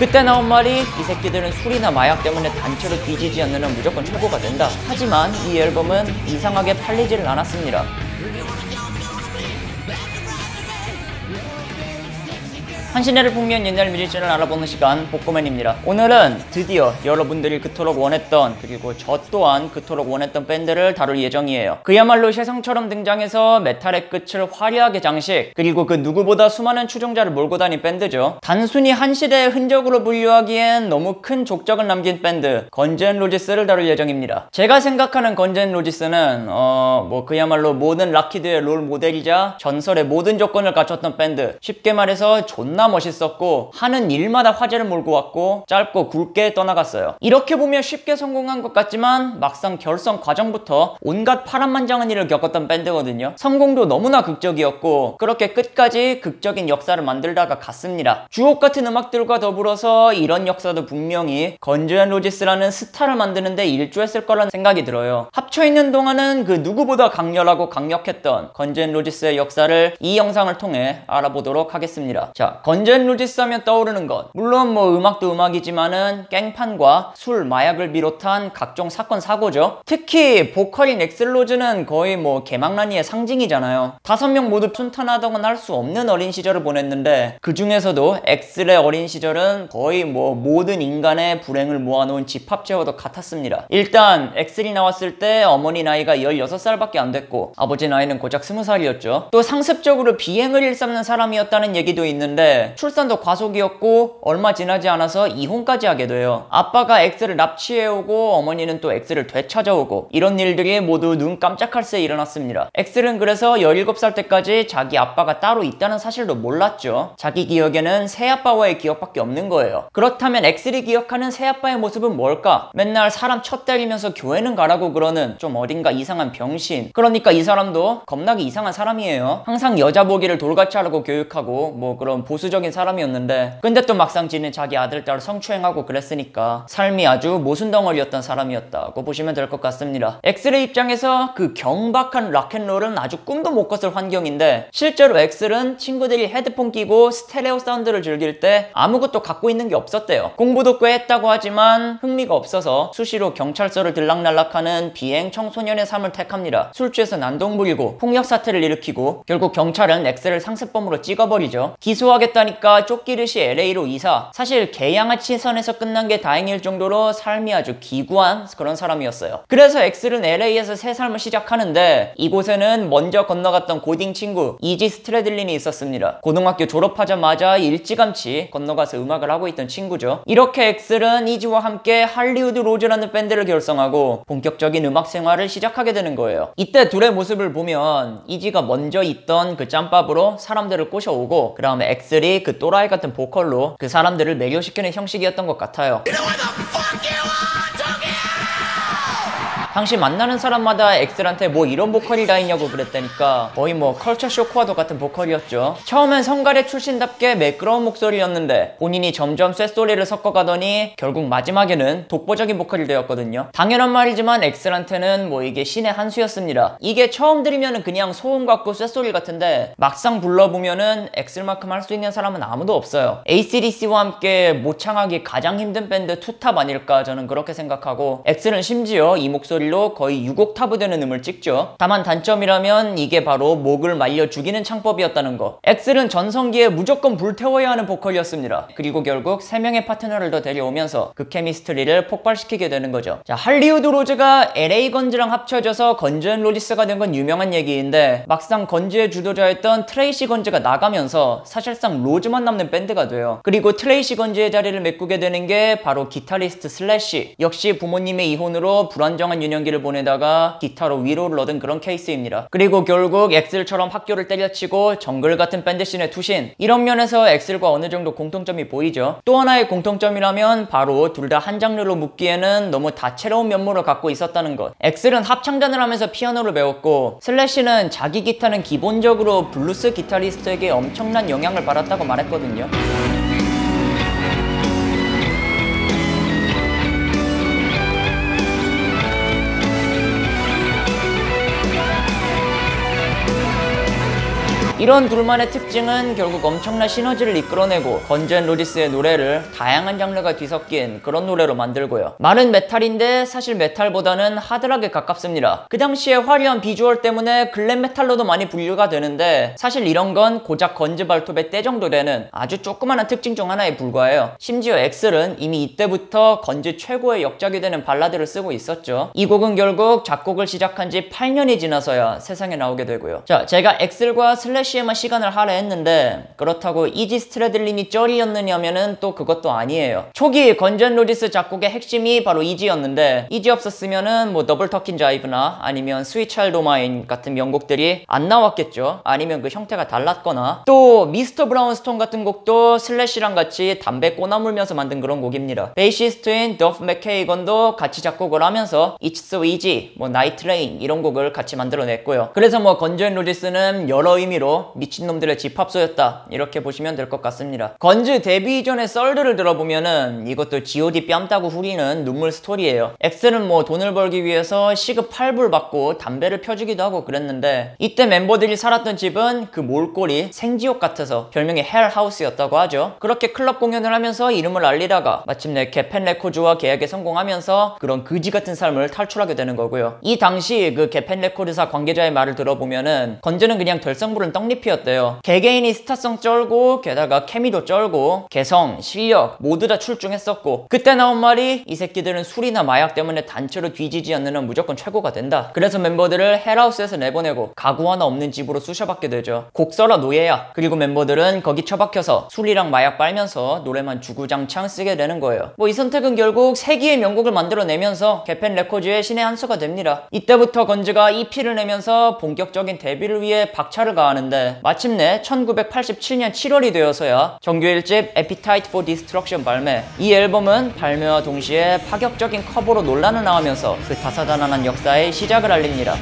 그때 나온 말이 이 새끼들은 술이나 마약 때문에 단체로 뒤지지 않는 한 무조건 최고가 된다. 하지만 이 앨범은 이상하게 팔리지를 않았습니다. 한시대를 풍미한 옛날 뮤지션을 알아보는 시간 복고맨입니다. 오늘은 드디어 여러분들이 그토록 원했던, 그리고 저 또한 그토록 원했던 밴드를 다룰 예정이에요. 그야말로 셰성처럼 등장해서 메탈의 끝을 화려하게 장식, 그리고 그 누구보다 수많은 추종자를 몰고 다닌 밴드죠. 단순히 한시대의 흔적으로 분류하기엔 너무 큰 족적을 남긴 밴드 건즈 앤 로지스를 다룰 예정입니다. 제가 생각하는 건즈 앤 로지스는 그야말로 모든 락키드의 롤 모델이자 전설의 모든 조건을 갖췄던 밴드. 쉽게 말해서 존나 멋있었고 하는 일마다 화제를 몰고 왔고 짧고 굵게 떠나갔어요. 이렇게 보면 쉽게 성공한 것 같지만 막상 결성 과정부터 온갖 파란만장한 일을 겪었던 밴드거든요. 성공도 너무나 극적이었고 그렇게 끝까지 극적인 역사를 만들다가 갔습니다. 주옥 같은 음악들과 더불어서 이런 역사도 분명히 건즈 앤 로지스라는 스타를 만드는데 일조했을 거라는 생각이 들어요. 합쳐있는 동안은 그 누구보다 강렬하고 강력했던 건즈 앤 로지스의 역사를 이 영상을 통해 알아보도록 하겠습니다. 자, 건즈 앤 로지스 하면 떠오르는 것, 물론 음악도 음악이지만은 깽판과 술, 마약을 비롯한 각종 사건 사고죠. 특히 보컬인 엑슬 로즈는 거의 개망난이의 상징이잖아요. 5명 모두 순탄하다고는 할 수 없는 어린 시절을 보냈는데 그 중에서도 엑슬의 어린 시절은 거의 모든 인간의 불행을 모아놓은 집합체와도 같았습니다. 일단 엑슬이 나왔을 때 어머니 나이가 16살밖에 안 됐고 아버지 나이는 고작 20살이었죠. 또 상습적으로 비행을 일삼는 사람이었다는 얘기도 있는데 출산도 과속이었고 얼마 지나지 않아서 이혼까지 하게 돼요. 아빠가 엑스를 납치해오고 어머니는 또 엑스를 되찾아오고 이런 일들이 모두 눈 깜짝할 새 일어났습니다. 엑스는 그래서 17살 때까지 자기 아빠가 따로 있다는 사실도 몰랐죠. 자기 기억에는 새아빠와의 기억밖에 없는 거예요. 그렇다면 엑스이 기억하는 새아빠의 모습은 뭘까? 맨날 사람 쳐 때리면서 교회는 가라고 그러는 좀 어딘가 이상한 병신. 그러니까 이 사람도 겁나게 이상한 사람이에요. 항상 여자 보기를 돌같이 하라고 교육하고 그런 보수적인 사람이었는데 근데 또 막상 지는 자기 아들, 딸 성추행하고 그랬으니까 삶이 아주 모순덩어리였던 사람이었다고 보시면 될 것 같습니다. 엑슬의 입장에서 그 경박한 락앤롤은 아주 꿈도 못 꿨을 환경인데 실제로 엑슬은 친구들이 헤드폰 끼고 스테레오 사운드를 즐길 때 아무것도 갖고 있는 게 없었대요. 공부도 꽤 했다고 하지만 흥미가 없어서 수시로 경찰서를 들락날락하는 비행 청소년의 삶을 택합니다. 술 취해서 난동 부리고 폭력 사태를 일으키고 결국 경찰은 엑슬을 상습범으로 찍어버리죠. 기소하겠다니까 쫓기듯이 LA로 이사. 사실 개양아치 선에서 끝난 게 다행일 정도로 삶이 아주 기구한 그런 사람이었어요. 그래서 엑슬은 LA에서 새 삶을 시작하는데 이곳에는 먼저 건너갔던 고딩 친구 이지 스트래들린이 있었습니다. 고등학교 졸업하자마자 일찌감치 건너가서 음악을 하고 있던 친구죠. 이렇게 엑슬은 이지와 함께 할리우드 로즈라는 밴드를 결성하고 본격적인 음악 생활을 시작하게 되는 거예요. 이때 둘의 모습을 보면 이지가 먼저 있던 그 짬밥으로 사람들을 꼬셔오고 그 다음에 엑슬이 그 또라이 같은 보컬로 그 사람들을 매료시키는 형식이었던 것 같아요. 당시 만나는 사람마다 엑슬한테 이런 보컬이 다 있냐고 그랬다니까 거의 컬처 쇼크와도 같은 보컬이었죠. 처음엔 성가래 출신답게 매끄러운 목소리였는데 본인이 점점 쇳소리를 섞어가더니 결국 마지막에는 독보적인 보컬이 되었거든요. 당연한 말이지만 엑슬한테는 이게 신의 한 수였습니다. 이게 처음 들으면 그냥 소음 같고 쇳소리 같은데 막상 불러보면은 엑슬만큼 할 수 있는 사람은 아무도 없어요. AC/DC와 함께 모창하기 가장 힘든 밴드 투탑 아닐까 저는 그렇게 생각하고 엑슬은 심지어 이 목소리 거의 6옥타브 되는 음을 찍죠. 다만 단점이라면 이게 바로 목을 말려 죽이는 창법이었다는 거. 엑슬은 전성기에 무조건 불태워야 하는 보컬이었습니다. 그리고 결국 3명의 파트너를 더 데려오면서 그 케미스트리를 폭발시키게 되는 거죠. 자, 할리우드 로즈가 LA 건즈랑 합쳐져서 건즈 앤 로지스가 된 건 유명한 얘기인데 막상 건즈의 주도자였던 트레이시 건즈가 나가면서 사실상 로즈만 남는 밴드가 돼요. 그리고 트레이시 건즈의 자리를 메꾸게 되는 게 바로 기타리스트 슬래시. 역시 부모님의 이혼으로 불안정한 유년기를 보내다가 기타로 위로를 얻은 그런 케이스입니다. 그리고 결국 엑슬처럼 학교를 때려치고 정글 같은 밴드씬에 투신. 이런 면에서 엑슬과 어느 정도 공통점이 보이죠. 또 하나의 공통점이라면 바로 둘 다 한 장르로 묶기에는 너무 다채로운 면모를 갖고 있었다는 것. 엑슬은 합창단을 하면서 피아노를 배웠고 슬래시는 자기 기타는 기본적으로 블루스 기타리스트에게 엄청난 영향을 받았다고 말했거든요. 이런 둘만의 특징은 결국 엄청난 시너지를 이끌어내고 건즈 앤 로지스의 노래를 다양한 장르가 뒤섞인 그런 노래로 만들고요. 말은 메탈인데 사실 메탈보다는 하드락에 가깝습니다. 그 당시에 화려한 비주얼 때문에 글램 메탈로도 많이 분류가 되는데 사실 이런 건 고작 건즈 발톱의 때 정도 되는 아주 조그마한 특징 중 하나에 불과해요. 심지어 엑셀은 이미 이때부터 건즈 최고의 역작이 되는 발라드를 쓰고 있었죠. 이 곡은 결국 작곡을 시작한 지 8년이 지나서야 세상에 나오게 되고요. 자, 제가 엑셀과 슬래시에만 시간을 할애했는데 그렇다고 이지 스트래들린이 쩔이었느냐면은 또 그것도 아니에요. 초기 건즈 앤 로지스 작곡의 핵심이 바로 이지였는데 이지 없었으면은 뭐 더블 터킨 자이브나 아니면 스윗 차일드 오 마인 같은 명곡들이 안 나왔겠죠. 아니면 그 형태가 달랐거나 또 미스터 브라운스톤 같은 곡도 슬래시랑 같이 담배 꼬나물면서 만든 그런 곡입니다. 베이시스트인 더프 맥케이건도 같이 작곡을 하면서 It's So Easy, 뭐 Night Rain 이런 곡을 같이 만들어냈고요. 그래서 뭐 건즈 앤 로지스는 여러 의미로 미친놈들의 집합소였다 이렇게 보시면 될 것 같습니다. 건즈 데뷔 이전의 썰들을 들어보면은 이것도 G.O.D 뺨 따고 후리는 눈물 스토리예요. 엑셀은 뭐 돈을 벌기 위해서 시급 8불 받고 담배를 펴주기도 하고 그랬는데 이때 멤버들이 살았던 집은 그 몰골이 생지옥 같아서 별명이 헬하우스였다고 하죠. 그렇게 클럽 공연을 하면서 이름을 알리다가 마침내 개펜 레코드와 계약에 성공하면서 그런 그지 같은 삶을 탈출하게 되는 거고요. 이 당시 그 개펜 레코드사 관계자의 말을 들어보면은 건즈는 그냥 덜썩 부른 떡잎이었대요. 개개인이 스타성 쩔고 게다가 케미도 쩔고 개성, 실력 모두 다 출중했었고 그때 나온 말이 이 새끼들은 술이나 마약 때문에 단체로 뒤지지 않는 무조건 최고가 된다. 그래서 멤버들을 헬하우스에서 내보내고 가구 하나 없는 집으로 쑤셔받게 되죠. 곡 써라 노예야. 그리고 멤버들은 거기 처박혀서 술이랑 마약 빨면서 노래만 주구장창 쓰게 되는 거예요. 뭐 이 선택은 결국 세기의 명곡을 만들어내면서 개펜 레코드의 신의 한 수가 됩니다. 이때부터 건즈가 EP를 내면서 본격적인 데뷔를 위해 박차를 가하는데 마침내 1987년 7월이 되어서야 정규 1집 Appetite for Destruction 발매. 이 앨범은 발매와 동시에 파격적인 커버로 논란을 낳으면서 그 다사다난한 역사의 시작을 알립니다.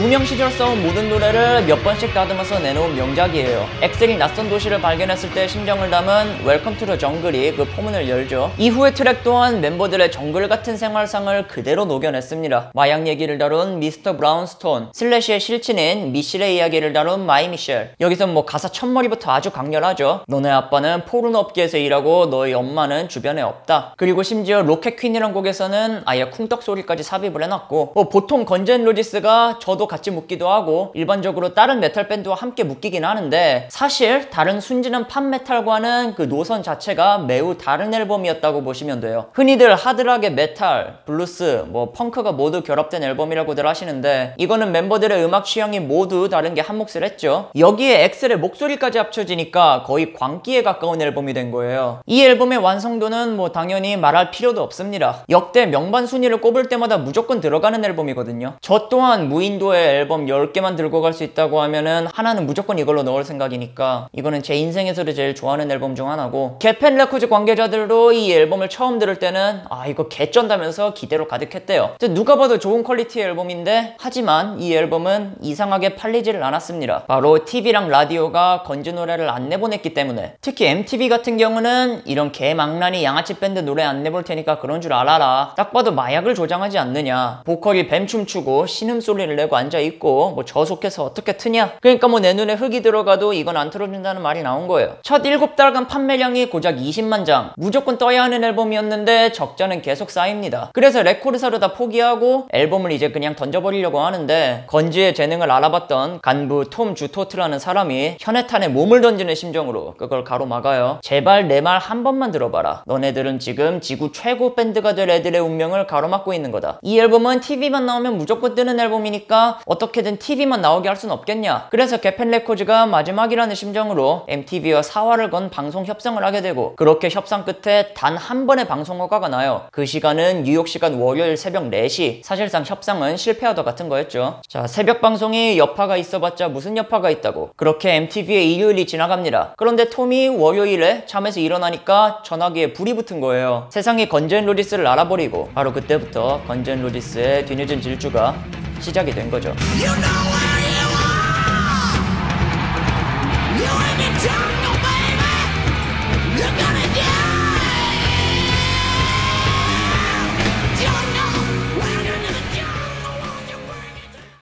무명 시절 써온 모든 노래를 몇 번씩 다듬어서 내놓은 명작이에요. 엑셀이 낯선 도시를 발견했을 때 심정을 담은 웰컴 투 더 정글이 그 포문을 열죠. 이후의 트랙 또한 멤버들의 정글 같은 생활상을 그대로 녹여냈습니다. 마약 얘기를 다룬 미스터 브라운스톤, 슬래시의 실친인 미셸의 이야기를 다룬 마이 미셸. 여기선 뭐 가사 첫머리부터 아주 강렬하죠. 너네 아빠는 포르노 업계에서 일하고 너희 엄마는 주변에 없다. 그리고 심지어 로켓 퀸이란 곡에서는 아예 쿵떡 소리까지 삽입을 해놨고 뭐 보통 건즈 앤 로지스가 저도 같이 묻기도 하고 일반적으로 다른 메탈 밴드와 함께 묶이긴 하는데 사실 다른 순진한 팝 메탈과는 그 노선 자체가 매우 다른 앨범이었다고 보시면 돼요. 흔히들 하드락의 메탈, 블루스, 뭐 펑크가 모두 결합된 앨범이라고들 하시는데 이거는 멤버들의 음악 취향이 모두 다른 게 한 몫을 했죠. 여기에 엑셀의 목소리까지 합쳐지니까 거의 광기에 가까운 앨범이 된 거예요. 이 앨범의 완성도는 뭐 당연히 말할 필요도 없습니다. 역대 명반 순위를 꼽을 때마다 무조건 들어가는 앨범이거든요. 저 또한 무인도의 앨범 10개만 들고 갈 수 있다고 하면은 하나는 무조건 이걸로 넣을 생각이니까 이거는 제 인생에서도 제일 좋아하는 앨범 중 하나고 개펜 레코드 관계자들도 이 앨범을 처음 들을 때는 아 이거 개쩐다면서 기대로 가득했대요. 누가 봐도 좋은 퀄리티의 앨범인데 하지만 이 앨범은 이상하게 팔리지를 않았습니다. 바로 TV랑 라디오가 건즈 노래를 안 내보냈기 때문에. 특히 MTV 같은 경우는 이런 개망나니 양아치 밴드 노래 안 내볼 테니까 그런 줄 알아라. 딱 봐도 마약을 조장하지 않느냐. 보컬이 뱀 춤추고 신음소리를 내고 앉아있고 있고 뭐 저속해서 어떻게 트냐. 그러니까 뭐 내 눈에 흙이 들어가도 이건 안 틀어준다는 말이 나온 거예요. 첫 7달간 판매량이 고작 20만 장. 무조건 떠야 하는 앨범이었는데 적자는 계속 쌓입니다. 그래서 레코드사로 다 포기하고 앨범을 이제 그냥 던져버리려고 하는데 건지의 재능을 알아봤던 간부 톰 주토트라는 사람이 현해탄에 몸을 던지는 심정으로 그걸 가로막아요. 제발 내 말 한 번만 들어봐라. 너네들은 지금 지구 최고 밴드가 될 애들의 운명을 가로막고 있는 거다. 이 앨범은 TV만 나오면 무조건 뜨는 앨범이니까 어떻게든 TV만 나오게 할 순 없겠냐. 그래서 개펜 레코즈가 마지막이라는 심정으로 MTV와 사활을 건 방송 협상을 하게 되고, 그렇게 협상 끝에 단 한 번의 방송 허가가 나요. 그 시간은 뉴욕 시간 월요일 새벽 4시. 사실상 협상은 실패하다 같은 거였죠. 자, 새벽 방송이 여파가 있어봤자 무슨 여파가 있다고. 그렇게 MTV의 일요일이 지나갑니다. 그런데 톰이 월요일에 잠에서 일어나니까 전화기에 불이 붙은 거예요. 세상이 건즈 앤 로지스를 알아버리고 바로 그때부터 건즈 앤 로지스의 뒤늦은 질주가 시작이 된 거죠. You know where you are. You ain't in time.